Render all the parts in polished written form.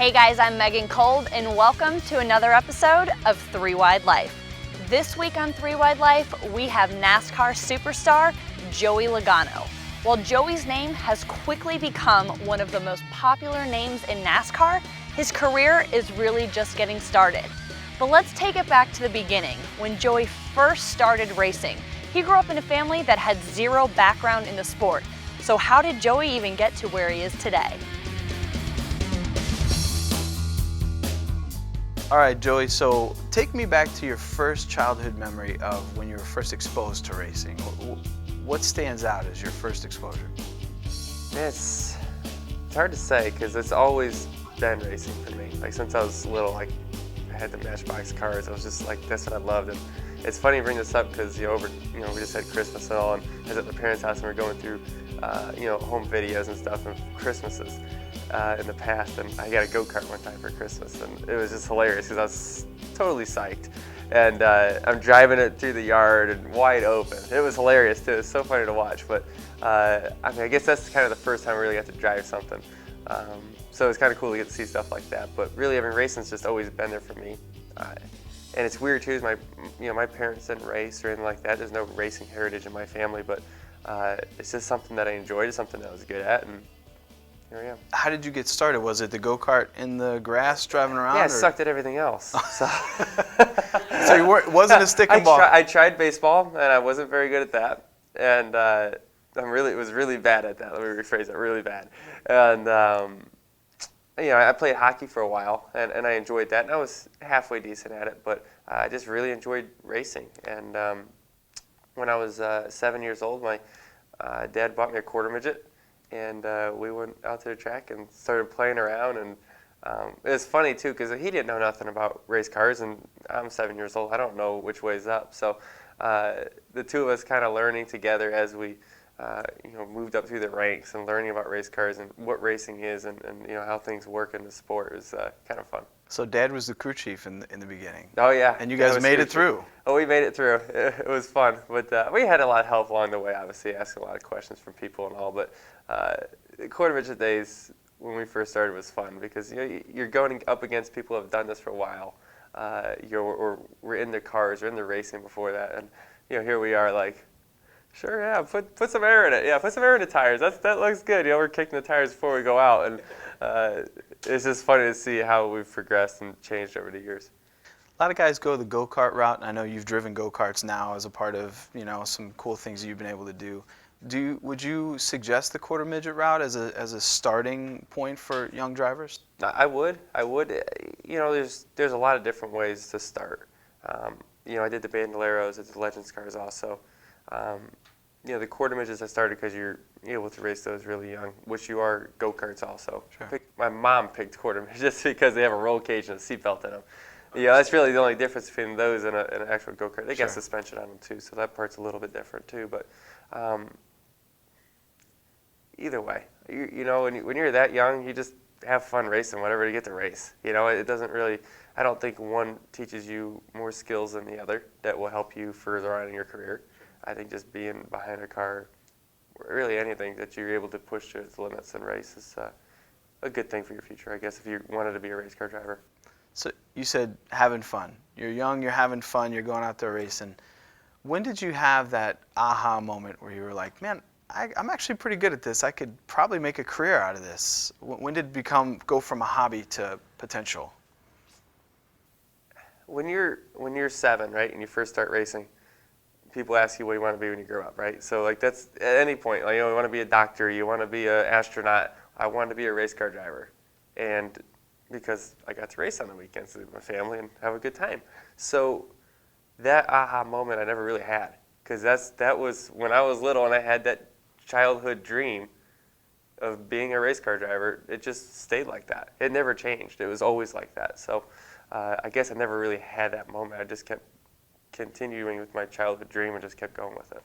Hey guys, I'm Megan Kolb, and welcome to another episode of 3 Wide Life. This week on 3 Wide Life, we have NASCAR superstar Joey Logano. While Joey's name has quickly become one of the most popular names in NASCAR, his career is really just getting started. But let's take it back to the beginning, when Joey first started racing. He grew up in a family that had zero background in the sport. So how did Joey even get to where he is today? All right, Joey, so take me back to your first childhood memory of when you were first exposed to racing. What stands out as your first exposure? It's hard to say because it's always been racing for me. Like since I was little, like I had the Matchbox cars. I was just like, that's what I loved. And it's funny you bring this up because we just had Christmas and all, and I was at my parents' house and we were going through home videos and stuff of Christmases in the past, and I got a go-kart one time for Christmas, and it was just hilarious because I was totally psyched. And I'm driving it through the yard and wide open. It was hilarious too. It was so funny to watch. But I guess that's kind of the first time I really got to drive something. So it was kind of cool to get to see stuff like that. But really, racing's just always been there for me. And it's weird too, is my parents didn't race or anything like that. There's no racing heritage in my family, but it's just something that I enjoyed. It's something that I was good at, and here I am. How did you get started? Was it the go-kart in the grass driving around? Yeah, I sucked at everything else. So, so it wasn't a stick and ball. I tried baseball, and I wasn't very good at that. And was really bad at that. Let me rephrase that, really bad. And I played hockey for a while, and I enjoyed that. And I was halfway decent at it, but I just really enjoyed racing. And when I was 7 years old, my dad bought me a quarter midget. And we went out to the track and started playing around, and it was funny too because he didn't know nothing about race cars, and I'm 7 years old. I don't know which way's up, so the two of us kind of learning together as we moved up through the ranks and learning about race cars and what racing is and how things work in the sport was kind of fun. So Dad was the crew chief in the beginning. Oh yeah. And you guys made it through. Oh, we made it through. It was fun, but we had a lot of help along the way. Obviously, asking a lot of questions from people and all. But the quarter midget days when we first started was fun because you're going up against people who have done this for a while. We're in the cars or in the racing before that, and here we are like, sure, yeah, put some air in it. Yeah, put some air in the tires. That looks good. We're kicking the tires before we go out, and it's just funny to see how we've progressed and changed over the years. A lot of guys go the go-kart route, and I know you've driven go-karts now as a part of some cool things you've been able to do. Would you suggest the quarter midget route as a starting point for young drivers? I would. There's a lot of different ways to start. I did the Bandoleros, I did the Legends cars also. The quarter midgets I started because you're able to race those really young, which you are go-karts also. Sure. My mom picked quarter midgets because they have a roll cage and a seatbelt in them. That's really the only difference between those and an actual go-kart. They got suspension on them too, so that part's a little bit different too. But either way, when you're that young, you just have fun racing, whatever you get to race. It doesn't really. I don't think one teaches you more skills than the other that will help you further on in your career. I think just being behind a car, really anything that you're able to push to its limits and race is a good thing for your future, I guess, if you wanted to be a race car driver. So you said having fun. You're young, you're having fun, you're going out there racing. When did you have that aha moment where you were like, man, I'm actually pretty good at this. I could probably make a career out of this. When did it go from a hobby to potential? When you're 7, right, and you first start racing, people ask you what you want to be when you grow up, right? So like that's at any point, like you want to be a doctor, you want to be an astronaut. I wanted to be a race car driver, and because I got to race on the weekends with my family and have a good time. So that aha moment I never really had, because that was when I was little and I had that childhood dream of being a race car driver. It just stayed like that. It never changed. It was always like that. So I guess I never really had that moment. I just kept continuing with my childhood dream and just kept going with it.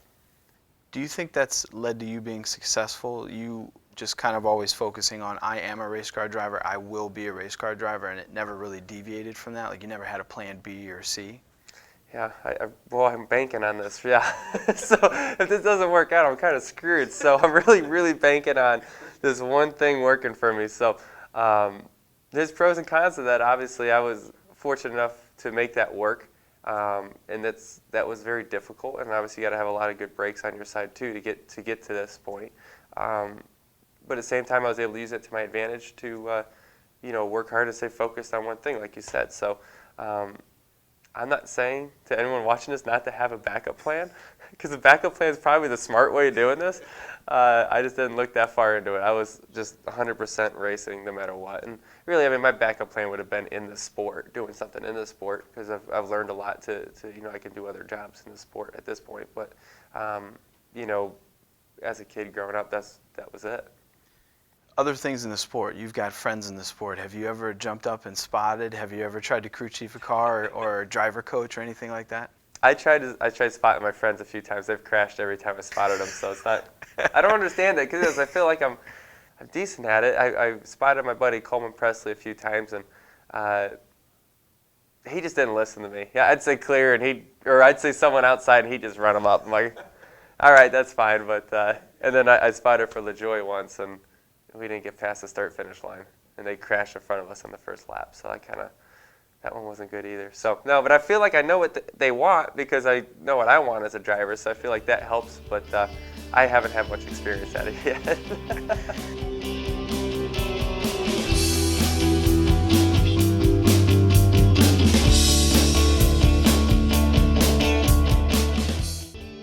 Do you think that's led to you being successful? You just kind of always focusing on, I am a race car driver, I will be a race car driver, and it never really deviated from that? Like you never had a plan B or C? Yeah, I'm banking on this, yeah. So if this doesn't work out, I'm kind of screwed. So I'm really, really banking on this one thing working for me. So There's pros and cons to that. Obviously, I was fortunate enough to make that work, and that was very difficult. And obviously, you got to have a lot of good brakes on your side too to get to this point. But at the same time, I was able to use it to my advantage to, work hard and stay focused on one thing, like you said. So I'm not saying to anyone watching this not to have a backup plan, because the backup plan is probably the smart way of doing this. I just didn't look that far into it. I was just 100% racing no matter what. And really, I mean, my backup plan would have been in the sport, doing something in the sport, because I've learned a lot to I can do other jobs in the sport at this point. But, as a kid growing up, that was it. Other things in the sport, you've got friends in the sport. Have you ever jumped up and spotted? Have you ever tried to crew chief a car or driver coach or anything like that? I tried spotting my friends a few times. They've crashed every time I spotted them, so it's not. I don't understand it because I feel like I'm decent at it. I spotted my buddy Coleman Presley a few times, and he just didn't listen to me. Yeah, I'd say clear, or I'd say someone outside, and he'd just run him up. I'm like, all right, that's fine. But and then I spotted for LaJoy once, and we didn't get past the start-finish line, and they crashed in front of us on the first lap. So that one wasn't good either. So no, but I feel like I know what they want because I know what I want as a driver. So I feel like that helps. But I haven't had much experience at it yet.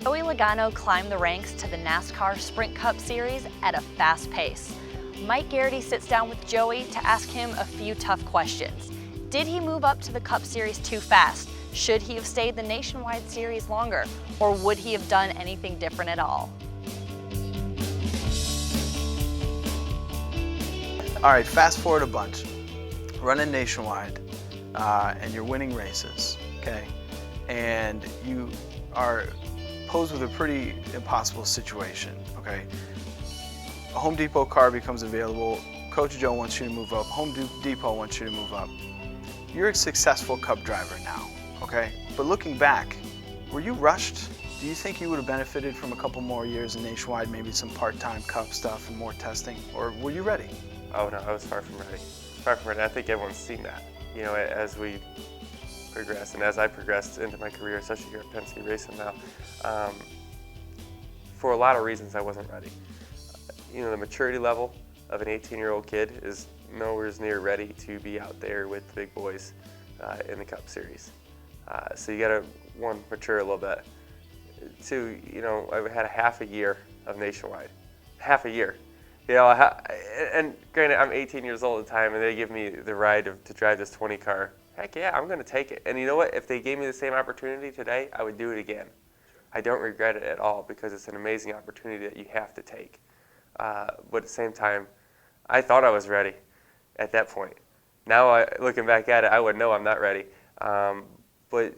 Joey Logano climbed the ranks to the NASCAR Sprint Cup Series at a fast pace. Mike Garrity sits down with Joey to ask him a few tough questions. Did he move up to the Cup Series too fast? Should he have stayed the Nationwide Series longer? Or would he have done anything different at all? All right, fast forward a bunch. Running Nationwide, and you're winning races, okay? And you are posed with a pretty impossible situation, okay? A Home Depot car becomes available. Coach Joe wants you to move up. Home Depot wants you to move up. You're a successful Cup driver now, okay? But looking back, were you rushed? Do you think you would have benefited from a couple more years in Nationwide, maybe some part-time Cup stuff and more testing? Or were you ready? Oh no, I was far from ready. Far from ready. I think everyone's seen that. As we progressed and as I progressed into my career, especially here at Penske racing now, for a lot of reasons I wasn't ready. The maturity level of an 18-year-old kid is nowhere near ready to be out there with the big boys in the Cup Series. So you got to, one, mature a little bit. Two, I had a half a year of Nationwide. Half a year. And granted, I'm 18 years old at the time, and they give me the ride to drive this 20 car. Heck yeah, I'm going to take it. And you know what? If they gave me the same opportunity today, I would do it again. I don't regret it at all because it's an amazing opportunity that you have to take. But at the same time, I thought I was ready at that point. Now, looking back at it, I would know I'm not ready. But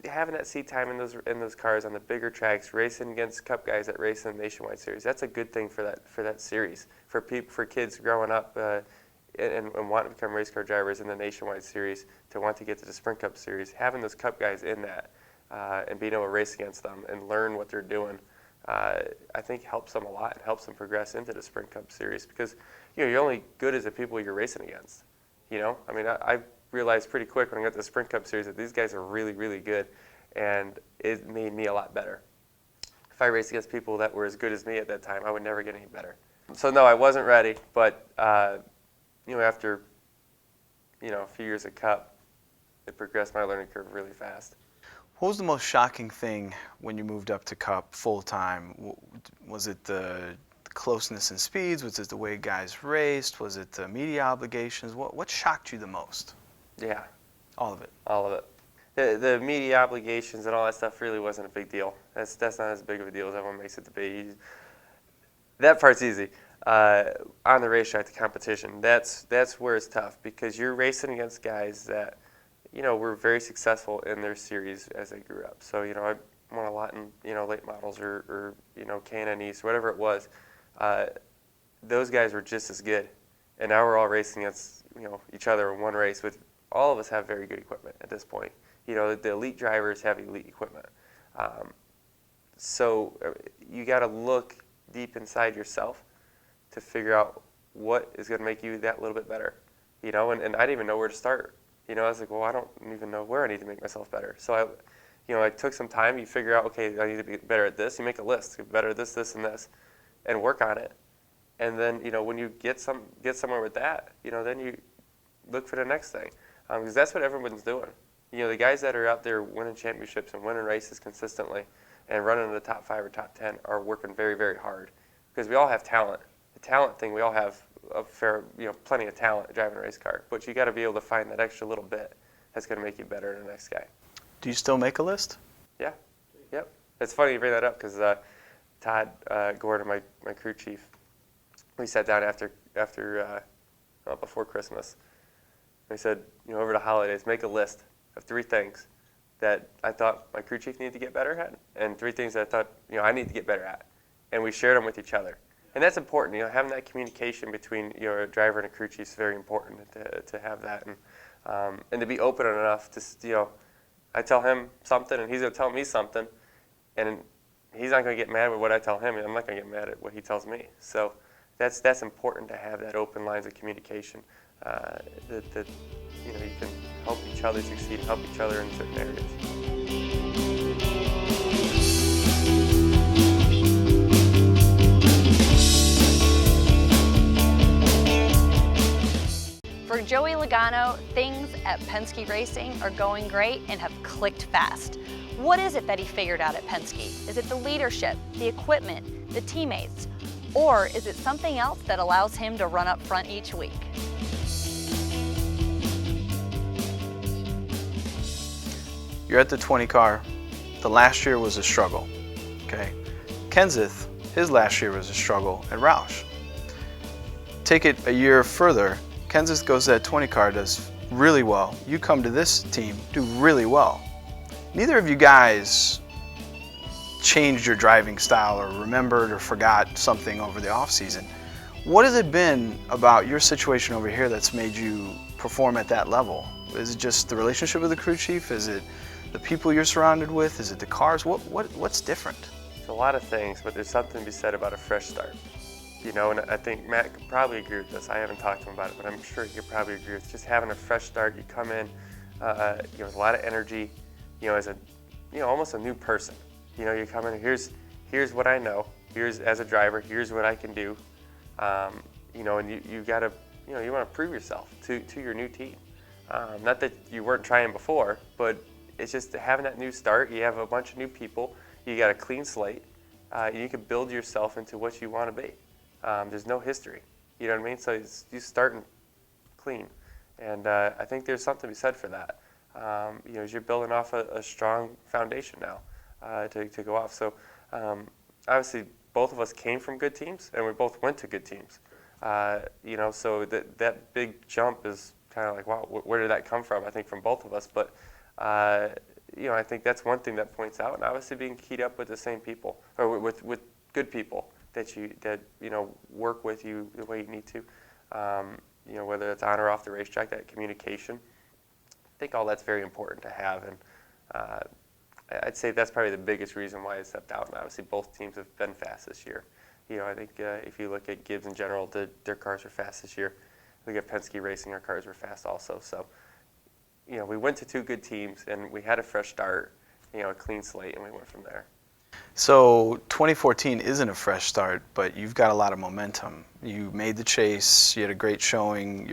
having that seat time in those cars on the bigger tracks, racing against Cup guys that race in the Nationwide Series, that's a good thing for that series. For kids growing up and wanting to become race car drivers in the Nationwide Series, to want to get to the Sprint Cup Series, having those Cup guys in that and being able to race against them and learn what they're doing, I think helps them a lot and helps them progress into the Sprint Cup Series because you're only good as the people you're racing against. I realized pretty quick when I got to the Sprint Cup Series that these guys are really, really good, and it made me a lot better. If I raced against people that were as good as me at that time, I would never get any better. So no, I wasn't ready, but after a few years of Cup, it progressed my learning curve really fast. What was the most shocking thing when you moved up to Cup full-time? Was it the closeness in speeds? Was it the way guys raced? Was it the media obligations? What shocked you the most? Yeah. All of it? All of it. The media obligations and all that stuff really wasn't a big deal. That's not as big of a deal as everyone makes it to be. That part's easy. On the racetrack, the competition, that's where it's tough because you're racing against guys that were very successful in their series as they grew up. So I won a lot in late models or K&N East, whatever it was. Those guys were just as good, and now we're all racing against each other in one race. With all of us have very good equipment at this point. The elite drivers have elite equipment. So you got to look deep inside yourself to figure out what is going to make you that little bit better. and I didn't even know where to start. I was like, well, I don't even know where I need to make myself better. So I took some time. You figure out, okay, I need to be better at this. You make a list, get better at this, this, and this, and work on it. And then, when you get somewhere with that, then you look for the next thing, because that's what everyone's doing. The guys that are out there winning championships and winning races consistently and running in the top 5 or top 10 are working very, very hard, because we all have talent. The talent thing, we all have plenty of talent driving a race car, but you got to be able to find that extra little bit that's going to make you better than the next guy. Do you still make a list? Yeah, yep. It's funny you bring that up, because Todd Gordon, my crew chief, we sat down before Christmas. We said, over the holidays, make a list of 3 things that I thought my crew chief needed to get better at, and 3 things that I thought I need to get better at, and we shared them with each other. And that's important. Having that communication between a driver and a crew chief is very important to have that, and to be open enough to I tell him something and he's going to tell me something, and he's not going to get mad with what I tell him, and I'm not going to get mad at what he tells me. So that's important to have that open lines of communication, that you can help each other succeed, help each other in certain areas. For Joey Logano, things at Penske Racing are going great and have clicked fast. What is it that he figured out at Penske? Is it the leadership, the equipment, the teammates? Or is it something else that allows him to run up front each week? You're at the 20 car. The last year was a struggle, okay? Kenseth, his last year was a struggle at Roush. Take it a year further, Kenseth goes to that 20 car, does really well. You come to this team, do really well. Neither of you guys changed your driving style or remembered or forgot something over the off season. What has it been about your situation over here that's made you perform at that level? Is it just the relationship with the crew chief? Is it the people you're surrounded with? Is it the cars? What's different? It's a lot of things, but there's something to be said about a fresh start. And I think Matt could probably agree with this. I haven't talked to him about it, but I'm sure he could probably agree with just having a fresh start. You come in, with a lot of energy, as almost a new person. You come in, here's what I know. Here's, as a driver, here's what I can do. And you gotta, you want to prove yourself to your new team. Not that you weren't trying before, but it's just having that new start. You have a bunch of new people. You got a clean slate. You can build yourself into what you want to be. There's no history, you know what I mean? So you starting clean, and I think there's something to be said for that. As you're building off a strong foundation now to go off. So obviously both of us came from good teams, and we both went to good teams. So that big jump is kind of like, wow, where did that come from? I think from both of us, but I think that's one thing that points out, and obviously being keyed up with the same people, or with good people that work with you the way you need to, whether it's on or off the racetrack, that communication. I think all that's very important to have, and I'd say that's probably the biggest reason why I stepped out. And obviously both teams have been fast this year. I think if you look at Gibbs in general, their cars were fast this year. Look at Penske Racing, our cars were fast also. So we went to 2 good teams, and we had a fresh start, a clean slate, and we went from there. So 2014 isn't a fresh start, but you've got a lot of momentum. You made the chase, you had a great showing,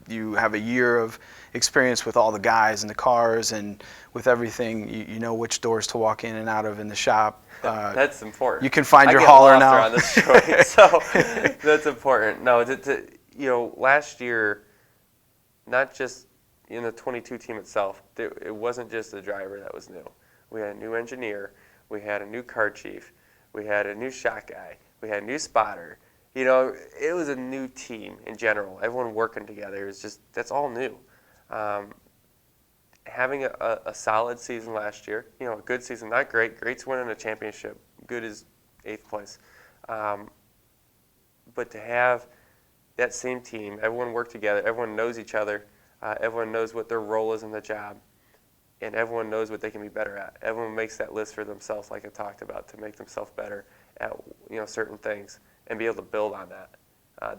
you have a year of experience with all the guys and the cars and with everything. You know which doors to walk in and out of in the shop. That's important. You can find your hauler now. On this story, so that's important. No, last year, not just in the 22 team itself, it wasn't just the driver that was new. We had a new engineer. We had a new car chief. We had a new shot guy. We had a new spotter. It was a new team in general. Everyone working together. That's all new. Having a solid season last year, a good season, not great. Great's winning a championship. Good is 8th place. But to have that same team, everyone work together, everyone knows each other, everyone knows what their role is in the job, and everyone knows what they can be better at. Everyone makes that list for themselves, like I talked about, to make themselves better at certain things and be able to build on that.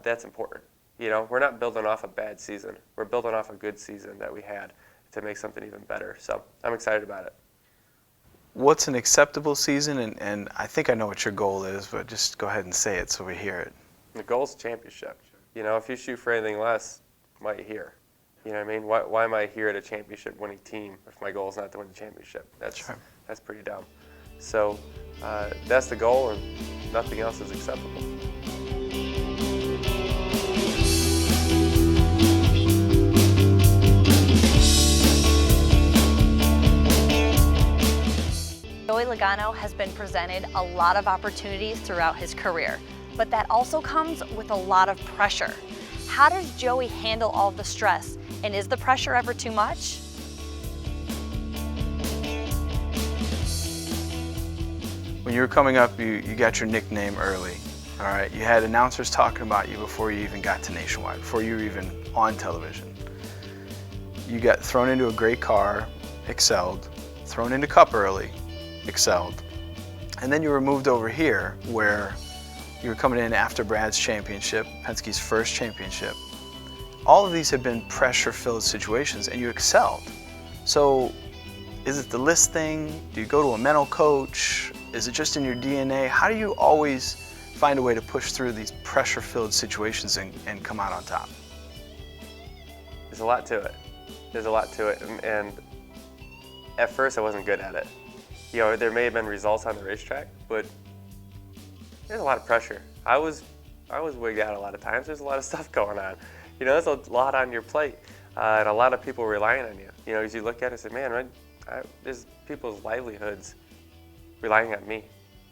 That's important. You know, we're not building off a bad season. We're building off a good season that we had to make something even better. So I'm excited about it. What's an acceptable season? And I think I know what your goal is, but just go ahead and say it so we hear it. The goal's championship. You know, if you shoot for anything less, why are you here? You know what I mean? Why am I here at a championship winning team if my goal is not to win the championship? That's pretty dumb. So that's the goal, and nothing else is acceptable. Joey Logano has been presented a lot of opportunities throughout his career, but that also comes with a lot of pressure. How does Joey handle all of the stress, and is the pressure ever too much? When you were coming up, you got your nickname early, all right? You had announcers talking about you before you even got to Nationwide, before you were even on television. You got thrown into a great car, excelled, thrown into Cup early, excelled. And then you were moved over here where you were coming in after Brad's championship, Penske's first championship. All of these have been pressure-filled situations and you excelled. So is it the list thing? Do you go to a mental coach? Is it just in your DNA? How do you always find a way to push through these pressure-filled situations and come out on top? There's a lot to it. There's a lot to it. And at first I wasn't good at it. You know, there may have been results on the racetrack, but there's a lot of pressure. I was wigged out a lot of times. There's a lot of stuff going on. You know, there's a lot on your plate, and a lot of people relying on you. You know, as you look at it and say, man, there's people's livelihoods relying on me.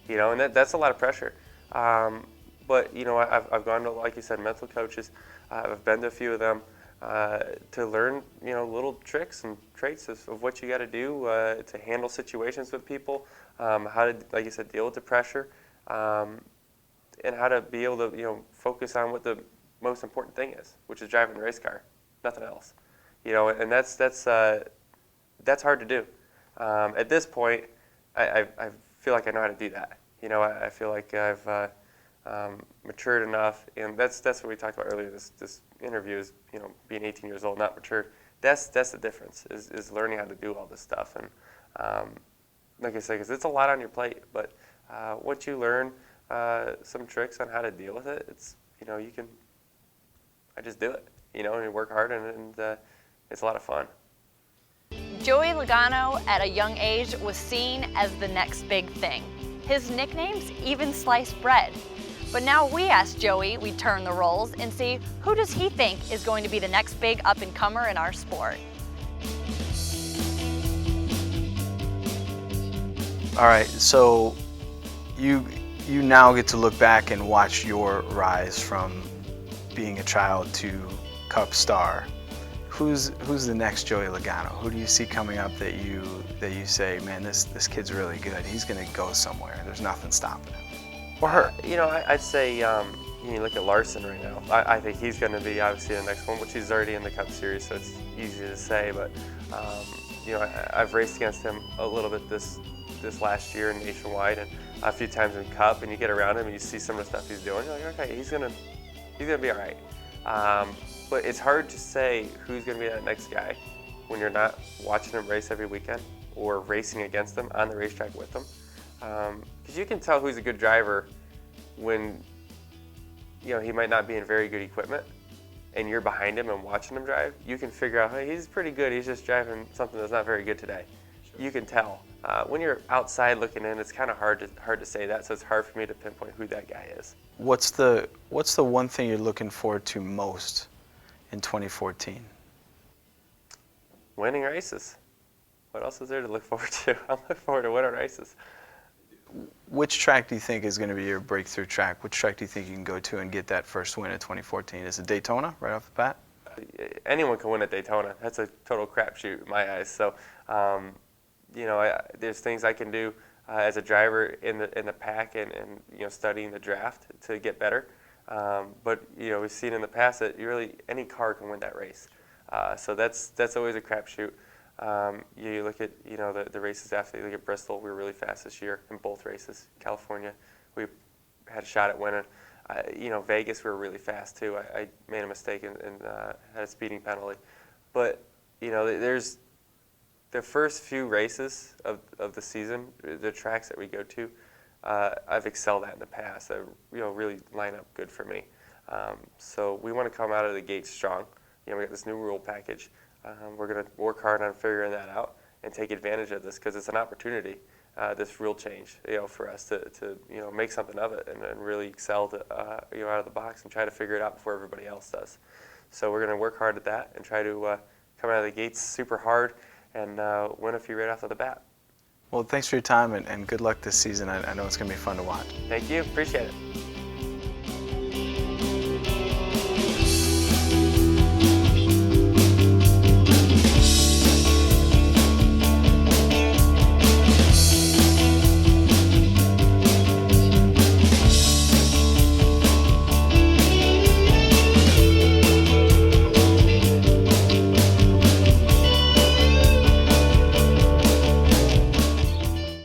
You know, and that's a lot of pressure. But, you know, I've gone to, like you said, mental coaches. I've been to a few of them to learn, you know, little tricks and traits of what you got to do to handle situations with people, how to, like you said, deal with the pressure, and how to be able to, you know, focus on what the most important thing is, which is driving the race car, nothing else. You know, and that's hard to do. At this point, I feel like I know how to do that. You know, I feel like I've matured enough, and that's what we talked about earlier. This interview is, you know, being 18 years old, not matured. That's the difference, is learning how to do all this stuff. And like I said, because it's a lot on your plate, but once you learn some tricks on how to deal with it, it's, you know, I just do it, you know, and you work hard, and it's a lot of fun. Joey Logano, at a young age, was seen as the next big thing. His nickname's even sliced bread. But now we ask Joey, we turn the roles and see who does he think is going to be the next big up-and-comer in our sport. All right, so you now get to look back and watch your rise from being a child to Cup star. Who's the next Joey Logano? Who do you see coming up that you say, man, this kid's really good. He's going to go somewhere. There's nothing stopping him. Or her. You know, I'd say you look at Larson right now. I think he's going to be obviously the next one, which he's already in the Cup Series, so it's easy to say. But you know, I've raced against him a little bit this last year in Nationwide and a few times in Cup, and you get around him and you see some of the stuff he's doing. You're like, okay, he's gonna be all right. But it's hard to say who's going to be that next guy when you're not watching him race every weekend or racing against them on the racetrack with them. Because you can tell who's a good driver when, you know, he might not be in very good equipment and you're behind him and watching him drive. You can figure out, hey, he's pretty good. He's just driving something that's not very good today. Sure. You can tell. When you're outside looking in, it's kind of hard to say that, so it's hard for me to pinpoint who that guy is. What's the one thing you're looking forward to most in 2014? Winning races. What else is there to look forward to? I'm looking forward to winning races. Which track do you think is going to be your breakthrough track? Which track do you think you can go to and get that first win in 2014? Is it Daytona right off the bat? Anyone can win at Daytona. That's a total crapshoot in my eyes. So, you know, there's things I can do as a driver in the pack and you know, studying the draft to get better. But you know, we've seen in the past that any car can win that race. So that's always a crapshoot. You look at, you know, the races after. You look at Bristol. We were really fast this year in both races. California, we had a shot at winning. Vegas we were really fast too. I made a mistake and had a speeding penalty. But there's the first few races of the season, the tracks that we go to, I've excelled at in the past. That really line up good for me. So we want to come out of the gate strong. We got this new rule package. We're going to work hard on figuring that out and take advantage of this because it's an opportunity, this rule change, for us to make something of it and really excel out of the box and try to figure it out before everybody else does. So we're going to work hard at that and try to come out of the gates super hard and win a few right off of the bat. Well, thanks for your time and good luck this season. I know it's going to be fun to watch. Thank you. Appreciate it.